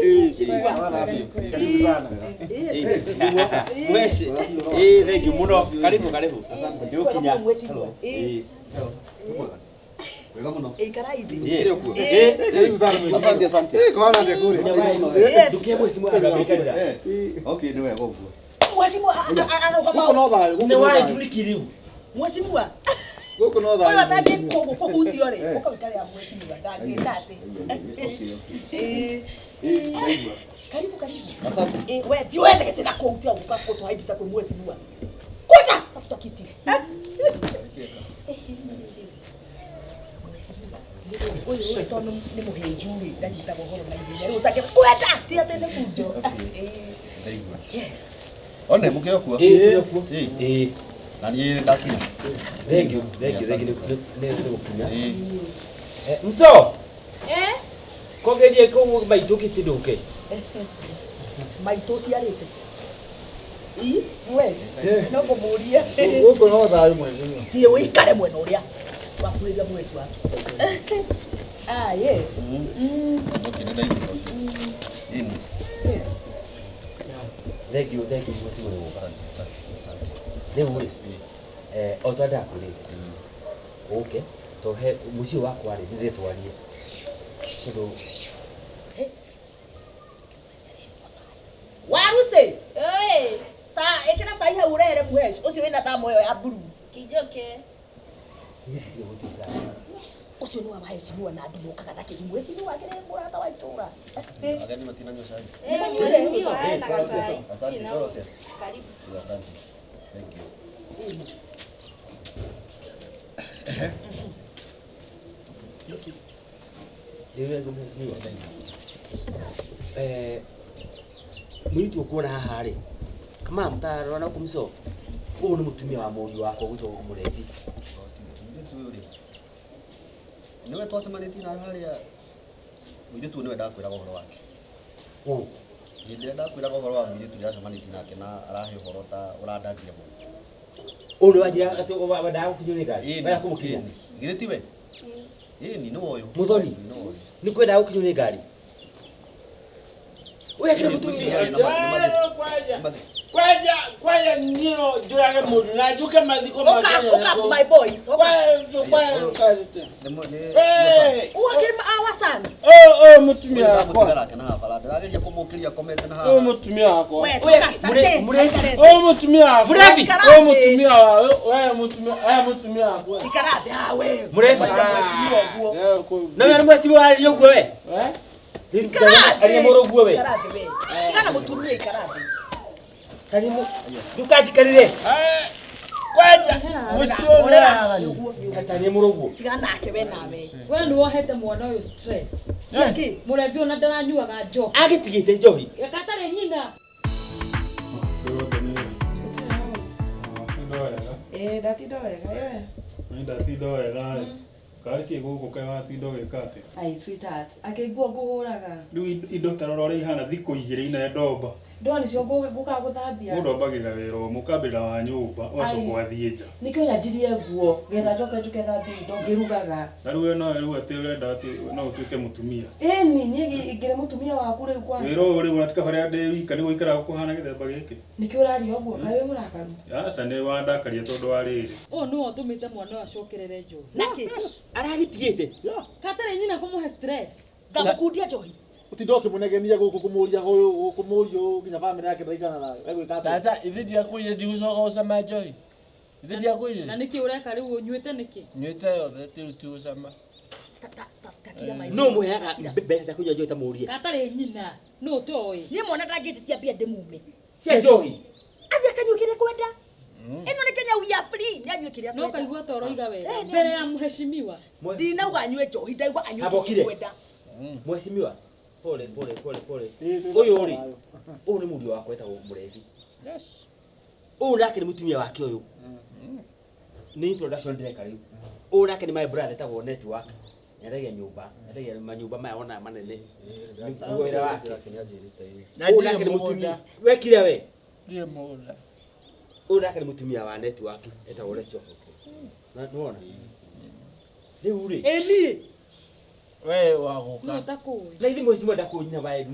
Mheshimiwa. Thank you muno. Karibu. Ndio kinya. Wega muno. Karaidi. Karibu sana. Asante. Kwa nani kule? Yes. Tukie mheshimiwa anabikalira. Okay, ni wewe gogo. Mheshimiwa Huko no ba. Ni wae tulikiriu. Mheshimiwa. Huko no ba. Wewe atake kwa utiore. Huko vikali ya mheshimiwa ndagete. Karibu. Asante. Wewe diwende tena kwa utia ukakoto haibisa kwa mheshimiwa. Kuja tafuta kiti. Oye tono ni muhenjuri ndagita bohoro na ibya rero utake kweta tia tene fujo. Yes. One mukeo kwa? Nani ndakinya? Thank you. Kunya. Mso. Kogerie ko maito kitiduke. Maito siarete. Wes. No kumuria. Huko no ba mheshimiwa. Tie wikare mwena uria. Wakuiga mwezi wako. Yes. Okay, ndio hivyo. Yes. Thank you mheshimiwa. Asante. Leo otada kule. Okay. So he mushi wako ari ndire twarie. So Waruse. Ta ekena sai ha urere mweshi. Ucio wina ta moyo ya buru. Kijoke. Ucio ni wa mheshimiwa na ndugu kaka take mheshimiwa akire mbura ta waitura. Agani matina nyosha. Mheshimiwa aenda kasai. Asante korote. Karibu. Asante. Thank you. mwitu kuona haha ri kama mtarona kumso uyu ni mutumia wa mundu wako gwito murevi niwe twacemanĩtie na harĩa mũirĩtu niwe ndakwĩraga ũhoro wake hĩndĩ ĩrĩa ndakwĩraga ũhoro wa mũirĩtu ndĩracemanĩtie nake na arahe ũhoro ta ũrandangia mũno ũndũ wanjira atĩ wandaga gũkinywo nĩ ngari waya kũmũkinya githĩ tiwe ni no ũyũ muthoni nĩ kwendaga gũkinywo nĩ ngari wewe kile mutumia kwaja nio jurage mundu na juke mathiko Oka my boy. kwa kazi tena Uwakirima awasana. Mutumia wako nake na hapa ndĩrageria kũmũkĩria komete na haha mutumia wako Mutumia wako mutumia wako Ikarade wewe. Murevi mheshimiwa guo. na wewe mheshimiwa ali uguo we ali moro uguo we Ikarade we. Tigana mutumia ikarade. karimu dukajikarire kwaja Orera atani moro uguo tigana nake we nawe. Wewe ndio wahete mwana uyu stress. Siaki. Murevi ona ndaranyuaga njo. agitigite njohi Yakatare nyina. Ndatindo wega yewe. Ndatindo wega. Kariki guku kai watindo gekate. Ai sweetheart, akigua nguhuraga. Riu indo tarora ri hana thikũ igĩrĩ ina ndomba. Ndoni cio nguka guthambia. Mundombagĩra wĩra mukambĩra wa nyũmba wacoka athiĩ nja. Nikio yanjirie nguo, getha njoke thambia indo ngirugaga. Na riu no riu atĩ ũrenda atĩ no ũtuĩke mũtumia. Ni ngire mutumia waku riu kwa. Wĩra ũyũ rĩu atika harĩa ndĩ wika nĩguo ikara kũhana gĩthemba gĩkĩ. Nikio ũraria ũguo kaĩ wĩ mũrakaru. Aca nĩ wandakaria tondũ wa rĩrĩ. O no ũtũmĩte mwana ũyũ acokerere njo. Naki. aragitigite Katare nyina kumuhe stress. Ngamukundia njohi. Utindoke munegenia guku kumuria huyu kumurio nginya family yake ndaikana na wewe kata tata ithidi akuye ndiuso osama joy ithidi akuye Na niki ureka riu unyuite niki? nyuite yothe tiruti osama no muheaga mbeca kuja njohi ta murie Katare nyina no toy. Ni mwana ndangititia bia ndemume. cia njohi Abia kanyukire kwenda. Eno ni Kenya we are free. Nyanywe kiria No kaigua toro iga wega. Mbere ya mheshimiwa. Ndinauga anywe njohi ndaigua anywe kwenda. mheshimiwa pole uyu ri uyu ni murio wako etagwo murevi yes uyu nake ni mutumia wake uyu ni introduction direct riu uyu nake ni my brother etagwo network nyaregia nyumba nyaregia manyumba maya ona manene wira wake uyu nake ni mutumia wekire we ndiye mola uyu nake ni mutumia wa network etagwo Rachel na tuona riu ri Eli we waguka No takuĩ. Laithi mwezi mwenda kũnyina Wa Edu